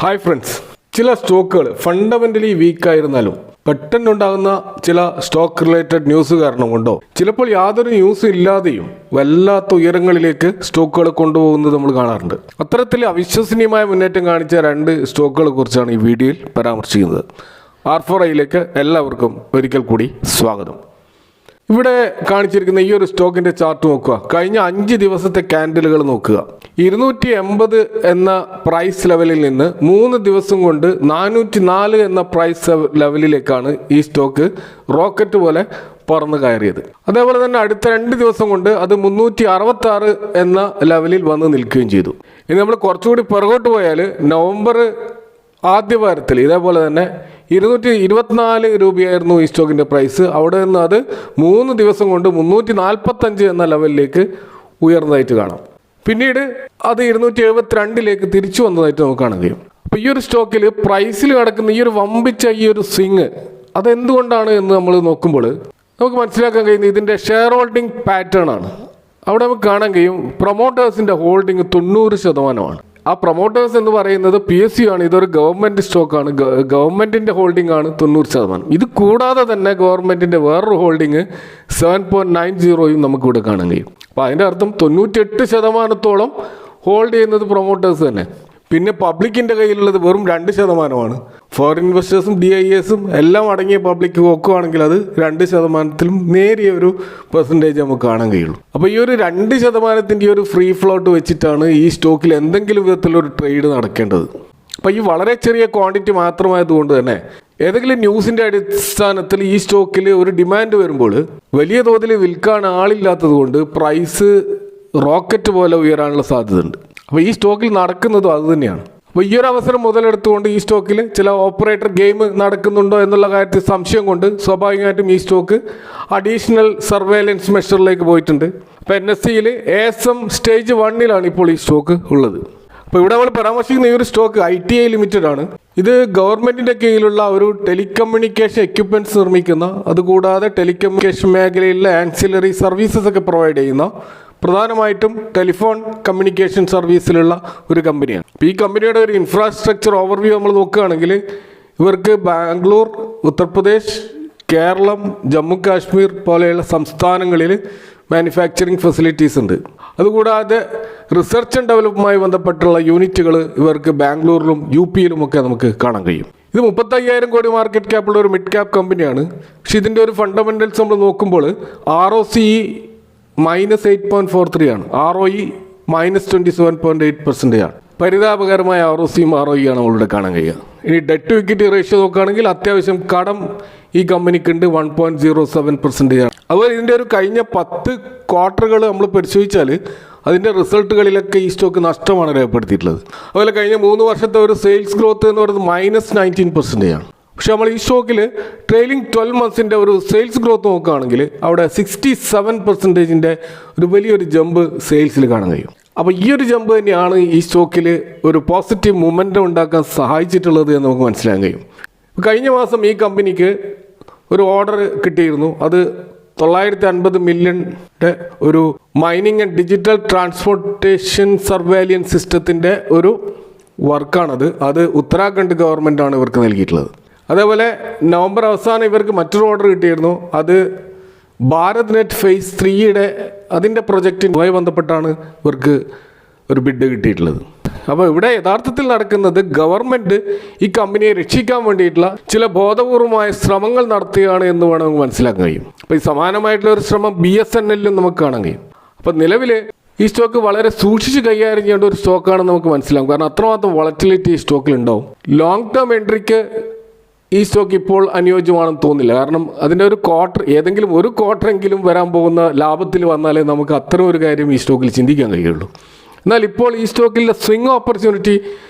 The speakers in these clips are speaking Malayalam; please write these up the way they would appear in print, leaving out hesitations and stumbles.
ഹായ് ഫ്രണ്ട്സ്, ചില സ്റ്റോക്കുകൾ ഫണ്ടമെന്റലി വീക്കായിരുന്നാലും പെട്ടെന്നുണ്ടാകുന്ന ചില സ്റ്റോക്ക് റിലേറ്റഡ് ന്യൂസ് കാരണം കൊണ്ടോ ചിലപ്പോൾ യാതൊരു ന്യൂസ് ഇല്ലാതെയും വല്ലാത്ത ഉയരങ്ങളിലേക്ക് സ്റ്റോക്കുകൾ കൊണ്ടുപോകുന്നത് നമ്മൾ കാണാറുണ്ട്. അത്തരത്തിൽ അവിശ്വസനീയമായ മുന്നേറ്റം കാണിച്ച രണ്ട് സ്റ്റോക്കുകളെ കുറിച്ചാണ് ഈ വീഡിയോയിൽ പരാമർശിക്കുന്നത്. R4iയിലേക്ക് എല്ലാവർക്കും ഒരിക്കൽ കൂടി സ്വാഗതം. ഇവിടെ കാണിച്ചിരിക്കുന്ന ഈ ഒരു സ്റ്റോക്കിന്റെ ചാർട്ട് നോക്കുക. കഴിഞ്ഞ 5 ദിവസത്തെ ക്യാൻഡിലുകൾ നോക്കുക. 280 എന്ന പ്രൈസ് ലെവലിൽ നിന്ന് 3 ദിവസം കൊണ്ട് 404 എന്ന പ്രൈസ് ലെവലിലേക്കാണ് ഈ സ്റ്റോക്ക് റോക്കറ്റ് പോലെ പറന്ന് കയറിയത്. അതേപോലെ തന്നെ അടുത്ത 2 ദിവസം കൊണ്ട് അത് 366 എന്ന ലെവലിൽ വന്ന് നിൽക്കുകയും ചെയ്തു. ഇനി നമ്മൾ കുറച്ചുകൂടി പുറകോട്ട് പോയാൽ നവംബർ ആദ്യ വാരത്തിൽ ഇതേപോലെ തന്നെ 224 രൂപയായിരുന്നു ഈ സ്റ്റോക്കിൻ്റെ പ്രൈസ്. അവിടെ നിന്ന് അത് 3 ദിവസം കൊണ്ട് 345 എന്ന ലെവലിലേക്ക് ഉയർന്നതായിട്ട് കാണാം. പിന്നീട് അത് 272 തിരിച്ചു വന്നതായിട്ട് നമുക്ക് കാണാൻ കഴിയും. അപ്പോൾ ഈ ഒരു സ്റ്റോക്കിൽ പ്രൈസിൽ കിടക്കുന്ന ഈ ഒരു വമ്പിച്ച ഈ ഒരു സ്വിങ് അതെന്തുകൊണ്ടാണ് എന്ന് നമ്മൾ നോക്കുമ്പോൾ നമുക്ക് മനസ്സിലാക്കാൻ കഴിയുന്നത് ഇതിൻ്റെ ഷെയർ ഹോൾഡിംഗ് പാറ്റേൺ ആണ്. അവിടെ നമുക്ക് കാണാൻ കഴിയും പ്രൊമോട്ടേഴ്സിൻ്റെ ഹോൾഡിംഗ് 90%. ആ പ്രൊമോട്ടേഴ്സ് എന്ന് പറയുന്നത് PSU ആണ്. ഇതൊരു ഗവൺമെൻറ് സ്റ്റോക്കാണ്. ഗവൺമെൻറ്റിൻ്റെ ഹോൾഡിംഗ് ആണ് 90%. ഇത് കൂടാതെ തന്നെ ഗവൺമെൻറ്റിൻ്റെ വേറൊരു ഹോൾഡിംഗ് 7.90 നമുക്കിവിടെ കാണാൻ കഴിയും. അപ്പോൾ അതിൻ്റെ അർത്ഥം 98% ഹോൾഡ് ചെയ്യുന്നത് പ്രൊമോട്ടേഴ്സ് തന്നെ. പിന്നെ പബ്ലിക്കിൻ്റെ കയ്യിലുള്ളത് വെറും 2%. ഫോറിൻ ഇൻവെസ്റ്റേഴ്സും DIAസും എല്ലാം അടങ്ങിയ പബ്ലിക് നോക്കുകയാണെങ്കിൽ അത് 2%-ലും നേരിയ ഒരു പെർസെൻറ്റേജ് നമുക്ക് കാണാൻ കഴിയുള്ളൂ. അപ്പോൾ ഈ ഒരു 2%-ൻ്റെ ഒരു ഫ്രീ ഫ്ലോട്ട് വെച്ചിട്ടാണ് ഈ സ്റ്റോക്കിൽ എന്തെങ്കിലും വിധത്തിലൊരു ട്രേഡ് നടക്കേണ്ടത്. അപ്പോൾ ഈ വളരെ ചെറിയ ക്വാണ്ടിറ്റി മാത്രമായതുകൊണ്ട് തന്നെ ഏതെങ്കിലും ന്യൂസിൻ്റെ അടിസ്ഥാനത്തിൽ ഈ സ്റ്റോക്കിൽ ഒരു ഡിമാൻഡ് വരുമ്പോൾ വലിയ തോതിൽ വിൽക്കാൻ ആളില്ലാത്തത് കൊണ്ട് പ്രൈസ് റോക്കറ്റ് പോലെ ഉയരാനുള്ള സാധ്യതയുണ്ട്. അപ്പോൾ ഈ സ്റ്റോക്കിൽ നടക്കുന്നതും അത് തന്നെയാണ്. അപ്പോൾ ഈ ഒരു അവസരം മുതലെടുത്തുകൊണ്ട് ഈ സ്റ്റോക്കിൽ ചില ഓപ്പറേറ്റർ ഗെയിം നടക്കുന്നുണ്ടോ എന്നുള്ള കാര്യത്തിൽ സംശയം കൊണ്ട് സ്വാഭാവികമായിട്ടും ഈ സ്റ്റോക്ക് അഡീഷണൽ സർവേലൻസ് മെഷറിലേക്ക് പോയിട്ടുണ്ട്. അപ്പോൾ NSEയിൽ ASM സ്റ്റേജ് 1 ഇപ്പോൾ ഈ സ്റ്റോക്ക് ഉള്ളത്. അപ്പോൾ ഇവിടെ നമ്മൾ പരാമർശിക്കുന്ന ഈ ഒരു സ്റ്റോക്ക് ITI ലിമിറ്റഡ് ആണ്. ഇത് ഗവൺമെൻറ്റിൻ്റെ കീഴിലുള്ള ഒരു ടെലികമ്മ്യൂണിക്കേഷൻ എക്യുപ്മെൻറ്റ്സ് നിർമ്മിക്കുന്ന, അതുകൂടാതെ ടെലികമ്മ്യൂണിക്കേഷൻ മേഖലയിലെ ആൻസിലറി സർവീസസ് ഒക്കെ പ്രൊവൈഡ് ചെയ്യുന്ന പ്രധാനമായിട്ടും ടെലിഫോൺ കമ്മ്യൂണിക്കേഷൻ സർവീസിലുള്ള ഒരു കമ്പനിയാണ്. അപ്പോൾ ഈ കമ്പനിയുടെ ഒരു ഇൻഫ്രാസ്ട്രക്ചർ ഓവർവ്യൂ നമ്മൾ നോക്കുകയാണെങ്കിൽ ഇവർക്ക് ബാംഗ്ലൂർ, ഉത്തർപ്രദേശ്, കേരളം, ജമ്മു കാശ്മീർ പോലെയുള്ള സംസ്ഥാനങ്ങളിൽ മാനുഫാക്ചറിങ് ഫെസിലിറ്റീസ് ഉണ്ട്. അതുകൂടാതെ റിസർച്ച് ആൻഡ് ഡെവലപ്മെൻറ്റുമായി ബന്ധപ്പെട്ടുള്ള യൂണിറ്റുകൾ ഇവർക്ക് ബാംഗ്ലൂരിലും UP ഒക്കെ നമുക്ക് കാണാൻ കഴിയും. ഇത് 35,000 കോടി മാർക്കറ്റ് ക്യാപ്പുള്ള ഒരു മിഡ് ക്യാപ് കമ്പനിയാണ്. പക്ഷേ ഇതിൻ്റെ ഒരു ഫണ്ടമെൻ്റൽസ് നമ്മൾ നോക്കുമ്പോൾ ROCE -8.43 ആണ്. ROE -27.8% ആണ്. പരിതാപകരമായ ROCയും ROE ആണ് നമ്മളിവിടെ കാണാൻ കഴിയുക. ഇനി ഡെറ്റ് ടു ഇക്വിറ്റി റേഷ്യോ നോക്കുകയാണെങ്കിൽ അത്യാവശ്യം കടം ഈ കമ്പനിക്കുണ്ട്, 1.07% ആണ്. അതുപോലെ ഇതിൻ്റെ ഒരു കഴിഞ്ഞ 10 ക്വാർട്ടറുകൾ നമ്മൾ പരിശോധിച്ചാൽ അതിൻ്റെ റിസൾട്ടുകളിലൊക്കെ ഈ സ്റ്റോക്ക് നഷ്ടമാണ് രേഖപ്പെടുത്തിയിട്ടുള്ളത്. അതുപോലെ കഴിഞ്ഞ 3 വർഷത്തെ ഒരു സെയിൽസ് ഗ്രോത്ത് എന്ന് പറയുന്നത് -19% ആണ്. പക്ഷെ നമ്മൾ ഈ സ്റ്റോക്കിൽ ട്രെയിലിംഗ് 12 മന്ത്സിൻ്റെ ഒരു സെയിൽസ് ഗ്രോത്ത് നോക്കുകയാണെങ്കിൽ അവിടെ 67% ഒരു വലിയൊരു ജമ്പ് സെയിൽസിൽ കാണാൻ കഴിയും. അപ്പോൾ ഈ ഒരു ജമ്പ് തന്നെയാണ് ഈ സ്റ്റോക്കിൽ ഒരു പോസിറ്റീവ് മൊമെൻറ്റം ഉണ്ടാക്കാൻ സഹായിച്ചിട്ടുള്ളത് എന്ന് നമുക്ക് മനസ്സിലാക്കാൻ കഴിയും. കഴിഞ്ഞ മാസം ഈ കമ്പനിക്ക് ഒരു ഓർഡർ കിട്ടിയിരുന്നു. അത് 950 മില്യൻ്റെ ഒരു മൈനിങ് ആൻഡ് ഡിജിറ്റൽ ട്രാൻസ്പോർട്ടേഷൻ സർവേലിയൻസ് സിസ്റ്റത്തിൻ്റെ ഒരു വർക്കാണത്. അത് ഉത്തരാഖണ്ഡ് ഗവൺമെൻറ്റാണ് ഇവർക്ക് നൽകിയിട്ടുള്ളത്. അതേപോലെ നവംബർ അവസാനം ഇവർക്ക് മറ്റൊരു ഓർഡർ കിട്ടിയിരുന്നു. അത് ഭാരത് നെറ്റ് ഫേസ് 3യുടെ അതിൻ്റെ പ്രൊജക്റ്റുമായി ബന്ധപ്പെട്ടാണ് ഇവർക്ക് ഒരു ബിഡ് കിട്ടിയിട്ടുള്ളത്. അപ്പോൾ ഇവിടെ യഥാർത്ഥത്തിൽ നടക്കുന്നത് ഗവൺമെൻറ് ഈ കമ്പനിയെ രക്ഷിക്കാൻ വേണ്ടിയിട്ടുള്ള ചില ബോധപൂർവമായ ശ്രമങ്ങൾ നടത്തുകയാണ് എന്ന് വേണം നമുക്ക് മനസ്സിലാക്കാൻ കഴിയും. അപ്പോൾ ഈ സമാനമായിട്ടുള്ള ഒരു ശ്രമം BSNLലും നമുക്ക് കാണാൻ കഴിയും. അപ്പോൾ നിലവിൽ ഈ സ്റ്റോക്ക് വളരെ സൂക്ഷിച്ച് കൈകാര്യം ചെയ്യേണ്ട ഒരു സ്റ്റോക്കാണെന്ന് നമുക്ക് മനസ്സിലാവും. കാരണം അത്രമാത്രം വോളറ്റിലിറ്റി ഈ സ്റ്റോക്കിൽ ഉണ്ടാവും. ലോങ് ടേം എൻട്രിക്ക് ഈ സ്റ്റോക്ക് ഇപ്പോൾ അനുയോജ്യമാണെന്ന് തോന്നില്ല. കാരണം അതിൻ്റെ ഒരു ക്വാർട്ടർ, ഏതെങ്കിലും ഒരു ക്വാർട്ടറെങ്കിലും വരാൻ പോകുന്ന ലാഭത്തിൽ വന്നാലേ നമുക്ക് അത്തരം ഒരു കാര്യം ഈ സ്റ്റോക്കിൽ ചിന്തിക്കാൻ കഴിയുള്ളൂ. എന്നാൽ ഇപ്പോൾ ഈ സ്റ്റോക്കിലെ സ്വിംഗ് ഓപ്പർച്യൂണിറ്റി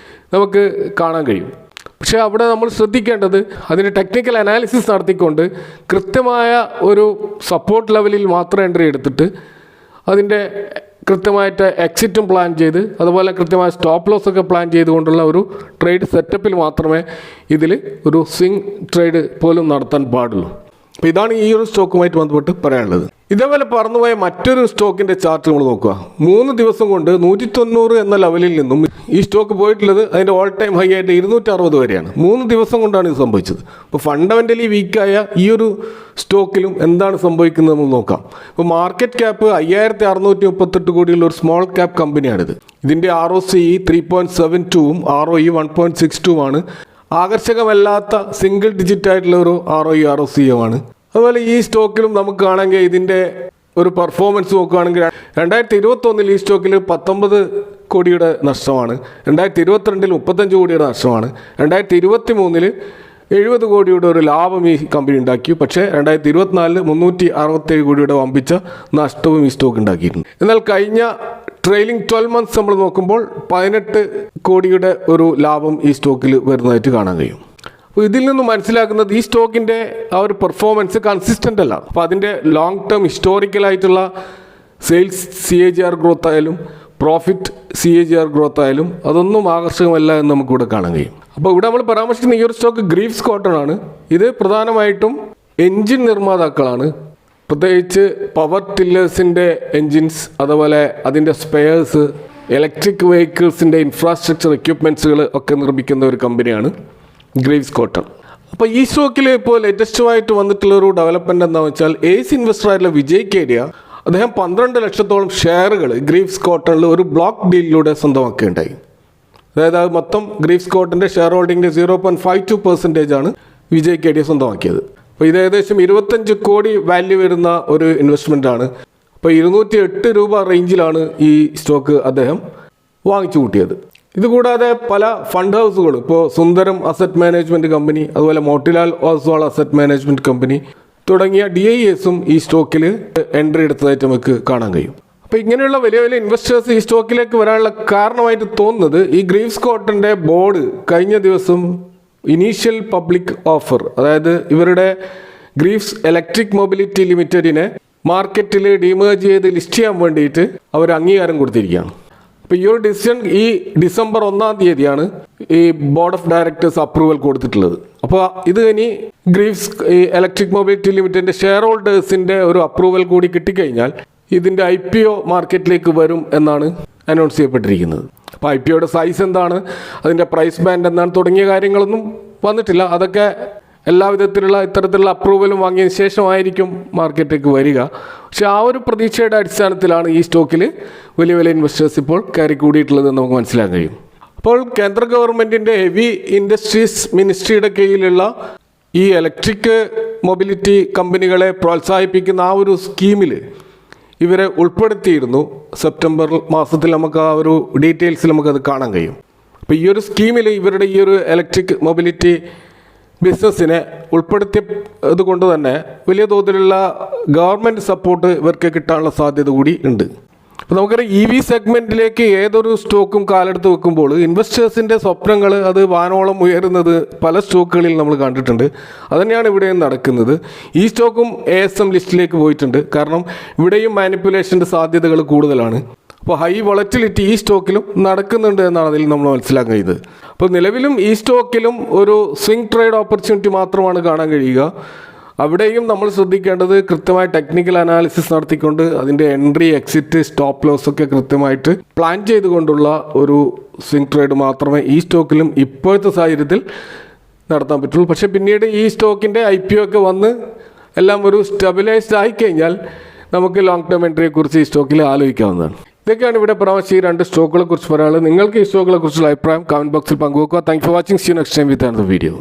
നമുക്ക് കാണാൻ കഴിയും. പക്ഷേ അവിടെ നമ്മൾ ശ്രദ്ധിക്കേണ്ടത് അതിൻ്റെ ടെക്നിക്കൽ അനാലിസിസ് നടത്തിക്കൊണ്ട് കൃത്യമായ ഒരു സപ്പോർട്ട് ലെവലിൽ മാത്രം എൻട്രി എടുത്തിട്ട് അതിൻ്റെ കൃത്യമായിട്ട് എക്സിറ്റും പ്ലാൻ ചെയ്ത് അതുപോലെ കൃത്യമായ സ്റ്റോപ്പ് ലോസ് ഒക്കെ പ്ലാൻ ചെയ്തുകൊണ്ടുള്ള ഒരു ട്രേഡ് സെറ്റപ്പിൽ മാത്രമേ ഇതിൽ ഒരു സ്വിംഗ് ട്രേഡ് പോലും നടത്താൻ പാടുള്ളൂ. അപ്പോൾ ഇതാണ് ഈ ഒരു സ്റ്റോക്കുമായിട്ട് ബന്ധപ്പെട്ട് പറയാനുള്ളത്. ഇതേപോലെ പറന്നുപോയ മറ്റൊരു സ്റ്റോക്കിൻ്റെ ചാർട്ട് നമ്മൾ നോക്കുക. 3 ദിവസം കൊണ്ട് 190 എന്ന ലെവലിൽ നിന്നും ഈ സ്റ്റോക്ക് പോയിട്ടുള്ളത് അതിൻ്റെ ഓൾ ടൈം ഹൈ ആയിട്ട് 260 വരെയാണ്. 3 ദിവസം കൊണ്ടാണ് ഇത് സംഭവിച്ചത്. അപ്പോൾ ഫണ്ടമെൻ്റലി വീക്കായ ഈ ഒരു സ്റ്റോക്കിലും എന്താണ് സംഭവിക്കുന്നത് നമ്മൾ നോക്കാം. ഇപ്പോൾ മാർക്കറ്റ് ക്യാപ്പ് 5638 കോടിയുള്ള ഒരു സ്മോൾ ക്യാപ്പ് കമ്പനിയാണിത്. ഇതിൻ്റെ ROCE 3.72ഉം ROE 1.62ആണ്. ആകർഷകമല്ലാത്ത സിംഗിൾ ഡിജിറ്റ് ആയിട്ടുള്ള ഒരു ROE/ROCE. അതുപോലെ ഈ സ്റ്റോക്കിലും നമുക്ക് കാണാമെങ്കിൽ ഇതിൻ്റെ ഒരു പെർഫോമൻസ് നോക്കുകയാണെങ്കിൽ 2021 ഈ സ്റ്റോക്കിൽ 19 കോടിയുടെ നഷ്ടമാണ്, 2022 35 കോടിയുടെ നഷ്ടമാണ്, 2023 70 കോടിയുടെ ഒരു ലാഭം ഈ കമ്പനി ഉണ്ടാക്കി. പക്ഷേ 2024 367 കോടിയുടെ വമ്പിച്ച നഷ്ടവും ഈ സ്റ്റോക്ക് ഉണ്ടാക്കിയിട്ടുണ്ട്. എന്നാൽ കഴിഞ്ഞ ട്രെയിലിംഗ് 12 മന്ത്സ് നമ്മൾ നോക്കുമ്പോൾ 18 കോടിയുടെ ഒരു ലാഭം ഈ സ്റ്റോക്കിൽ വരുന്നതായിട്ട് കാണാൻ കഴിയും. അപ്പോൾ ഇതിൽ നിന്ന് മനസ്സിലാക്കുന്നത് ഈ സ്റ്റോക്കിൻ്റെ ആ ഒരു പെർഫോമൻസ് കൺസിസ്റ്റൻ്റ് അല്ല. അപ്പോൾ അതിൻ്റെ ലോങ് ടേം ഹിസ്റ്റോറിക്കലായിട്ടുള്ള സെയിൽസ് CAGR ഗ്രോത്ത് ആയാലും പ്രോഫിറ്റ് CAGR ഗ്രോത്ത് ആയാലും അതൊന്നും ആകർഷകമല്ല എന്ന് നമുക്കിവിടെ കാണാൻ കഴിയും. അപ്പോൾ ഇവിടെ നമ്മൾ പരാമർശിക്കുന്ന ഈ ഒരു സ്റ്റോക്ക് ഗ്രീവ്സ് കോട്ടൺ ആണ്. ഇത് പ്രധാനമായിട്ടും എൻജിൻ നിർമ്മാതാക്കളാണ്. പ്രത്യേകിച്ച് പവർ ടില്ലേഴ്സിൻ്റെ എൻജിൻസ്, അതുപോലെ അതിൻ്റെ സ്പെയർസ്, ഇലക്ട്രിക് വെഹിക്കിൾസിൻ്റെ ഇൻഫ്രാസ്ട്രക്ചർ എക്യുപ്മെൻറ്റ്സുകൾ ഒക്കെ നിർമ്മിക്കുന്ന ഒരു കമ്പനിയാണ് ഗ്രീവ്സ് കോട്ടൺ. അപ്പോൾ ഈ സ്റ്റോക്കിൽ ഇപ്പോൾ ലേറ്റസ്റ്റുമായിട്ട് വന്നിട്ടുള്ളൊരു ഡെവലപ്മെൻറ്റ് എന്താണെന്ന് വെച്ചാൽ ഏസ് ഇൻവെസ്റ്ററായിട്ടുള്ള വിജയ് കേഡിയ അദ്ദേഹം 12 ലക്ഷത്തോളം ഷെയറുകൾ ഗ്രീവ്സ് കോട്ടണിൽ ഒരു ബ്ലോക്ക് ഡീലിലൂടെ സ്വന്തമാക്കുകയുണ്ടായി. അതായത് അത് മൊത്തം ഗ്രീവ്സ് കോട്ടൻ്റെ ഷെയർ ഹോൾഡിങ്ങിൻ്റെ 0.52% വിജയ് കേഡിയ സ്വന്തമാക്കിയത്. അപ്പോൾ ഇത് ഏകദേശം 25 കോടി വാല്യൂ വരുന്ന ഒരു ഇൻവെസ്റ്റ്മെൻ്റ് ആണ്. അപ്പോൾ 208 രൂപ റേഞ്ചിലാണ് ഈ സ്റ്റോക്ക് അദ്ദേഹം വാങ്ങിച്ചു കൂട്ടിയത്. ഇതുകൂടാതെ പല ഫണ്ട് ഹൗസുകളും, ഇപ്പോൾ സുന്ദരം അസറ്റ് മാനേജ്മെൻറ്റ് കമ്പനി, അതുപോലെ Motilal Oswald asset management company തുടങ്ങിയ DIAസും ഈ സ്റ്റോക്കിൽ എൻട്രി എടുത്തതായിട്ട് നമുക്ക് കാണാൻ കഴിയും. അപ്പോൾ ഇങ്ങനെയുള്ള വലിയ വലിയ ഇൻവെസ്റ്റേഴ്സ് ഈ സ്റ്റോക്കിലേക്ക് വരാനുള്ള കാരണമായിട്ട് തോന്നുന്നത് ഈ ഗ്രീവ്സ് കോട്ടൻ്റെ ബോർഡ് കഴിഞ്ഞ ദിവസം ഇനീഷ്യൽ പബ്ലിക് ഓഫർ, അതായത് ഇവരുടെ ഗ്രീവ്സ് ഇലക്ട്രിക് മൊബിലിറ്റി ലിമിറ്റഡിനെ മാർക്കറ്റിൽ ഡിമേർജ് ചെയ്ത് ലിസ്റ്റ് ചെയ്യാൻ വേണ്ടിയിട്ട് അവർ അംഗീകാരം കൊടുത്തിരിക്കുകയാണ്. അപ്പോൾ ഈ ഒരു ഡിസിഷൻ ഈ ഡിസംബർ 1-ാം തീയതിയാണ് ഈ ബോർഡ് ഓഫ് ഡയറക്ടേഴ്സ് അപ്രൂവൽ കൊടുത്തിട്ടുള്ളത്. അപ്പോൾ ഇത് ഇനി ഗ്രീവ്സ് ഇലക്ട്രിക് മൊബിലിറ്റി ലിമിറ്റഡിൻ്റെ ഷെയർ ഹോൾഡേഴ്സിൻ്റെ ഒരു അപ്രൂവൽ കൂടി കിട്ടിക്കഴിഞ്ഞാൽ ഇതിൻ്റെ IPO മാർക്കറ്റിലേക്ക് വരും എന്നാണ് അനൗൺസ് ചെയ്യപ്പെട്ടിരിക്കുന്നത്. അപ്പോൾ IPOയുടെ സൈസ് എന്താണ്, അതിൻ്റെ പ്രൈസ് ബാൻഡ് എന്താണ് തുടങ്ങിയ കാര്യങ്ങളൊന്നും വന്നിട്ടില്ല. അതൊക്കെ എല്ലാ വിധത്തിലുള്ള ഇത്തരത്തിലുള്ള അപ്രൂവലും വാങ്ങിയതിന് ശേഷമായിരിക്കും മാർക്കറ്റിലേക്ക് വരിക. പക്ഷേ ആ ഒരു പ്രതീക്ഷയുടെ അടിസ്ഥാനത്തിലാണ് ഈ സ്റ്റോക്കിൽ വലിയ വലിയ ഇൻവെസ്റ്റേഴ്സ് ഇപ്പോൾ കയറി കൂടിയിട്ടുള്ളതെന്ന് നമുക്ക് മനസ്സിലാക്കാൻ കഴിയും. അപ്പോൾ കേന്ദ്ര ഗവൺമെൻറ്റിൻ്റെ ഹെവി ഇൻഡസ്ട്രീസ് മിനിസ്ട്രിയുടെ കീഴിലുള്ള ഈ ഇലക്ട്രിക് മൊബിലിറ്റി കമ്പനികളെ പ്രോത്സാഹിപ്പിക്കുന്ന ആ ഒരു സ്കീമിൽ ഇവരെ ഉൾപ്പെടുത്തിയിരുന്നു. സെപ്റ്റംബർ മാസത്തിൽ നമുക്ക് ആ ഒരു ഡീറ്റെയിൽസിൽ നമുക്കത് കാണാൻ കഴിയും. അപ്പോൾ ഈ ഒരു സ്കീമിൽ ഇവരുടെ ഈ ഒരു ഇലക്ട്രിക് മൊബിലിറ്റി ബിസിനസ്സിനെ ഉൾപ്പെടുത്തിയത് കൊണ്ട് തന്നെ വലിയ തോതിലുള്ള ഗവൺമെൻറ് സപ്പോർട്ട് ഇവർക്ക് കിട്ടാനുള്ള സാധ്യത കൂടി ഉണ്ട്. അപ്പോൾ നമുക്കറിയാം EV സെഗ്മെൻറ്റിലേക്ക് ഏതൊരു സ്റ്റോക്കും കാലെടുത്ത് വെക്കുമ്പോൾ ഇൻവെസ്റ്റേഴ്സിൻ്റെ സ്വപ്നങ്ങൾ അത് വാനോളം ഉയരുന്നത് പല സ്റ്റോക്കുകളിൽ നമ്മൾ കണ്ടിട്ടുണ്ട്. അതുതന്നെയാണ് ഇവിടെയും നടക്കുന്നത്. ഈ സ്റ്റോക്കും ASM ലിസ്റ്റിലേക്ക് പോയിട്ടുണ്ട്. കാരണം ഇവിടെയും മാനിപ്പുലേഷൻ്റെ സാധ്യതകൾ കൂടുതലാണ്. അപ്പോൾ ഹൈ വോളറ്റിലിറ്റി ഈ സ്റ്റോക്കിലും നടക്കുന്നുണ്ട് എന്നാണ് അതിൽ നമ്മൾ മനസ്സിലാക്കാൻ കഴിയുന്നത്. അപ്പോൾ നിലവിലും ഈ സ്റ്റോക്കിലും ഒരു സ്വിംഗ് ട്രേഡ് ഓപ്പർച്യൂണിറ്റി മാത്രമാണ് കാണാൻ കഴിയുക. അവിടെയും നമ്മൾ ശ്രദ്ധിക്കേണ്ടത് കൃത്യമായ ടെക്നിക്കൽ അനാലിസിസ് നടത്തിക്കൊണ്ട് അതിൻ്റെ എൻട്രി, എക്സിറ്റ്, സ്റ്റോപ്പ് ലോസ് ഒക്കെ കൃത്യമായിട്ട് പ്ലാൻ ചെയ്തുകൊണ്ടുള്ള ഒരു സ്വിംഗ് ട്രേഡ് മാത്രമേ ഈ സ്റ്റോക്കിലും ഇപ്പോഴത്തെ സാഹചര്യത്തിൽ നടത്താൻ പറ്റുള്ളൂ. പക്ഷേ പിന്നീട് ഈ സ്റ്റോക്കിൻ്റെ IPO ഒക്കെ വന്ന് എല്ലാം ഒരു സ്റ്റെബിലൈസ്ഡ് ആയിക്കഴിഞ്ഞാൽ നമുക്ക് ലോങ് ടേം എൻട്രിയെക്കുറിച്ച് ഈ സ്റ്റോക്കിൽ ആലോചിക്കാവുന്നതാണ്. ഇതൊക്കെയാണ് ഇവിടെ പ്രാവശ്യം ഈ 2 സ്റ്റോക്കുകളെ കുറിച്ച് പറയാനുള്ളത്. നിങ്ങൾക്ക് ഈ സ്റ്റോക്കുകളെ കുറിച്ചുള്ള അഭിപ്രായം കമൻറ്റ് ബോക്സിൽ പങ്കുവെക്കുക. Thank you for watching. See you next time with another video.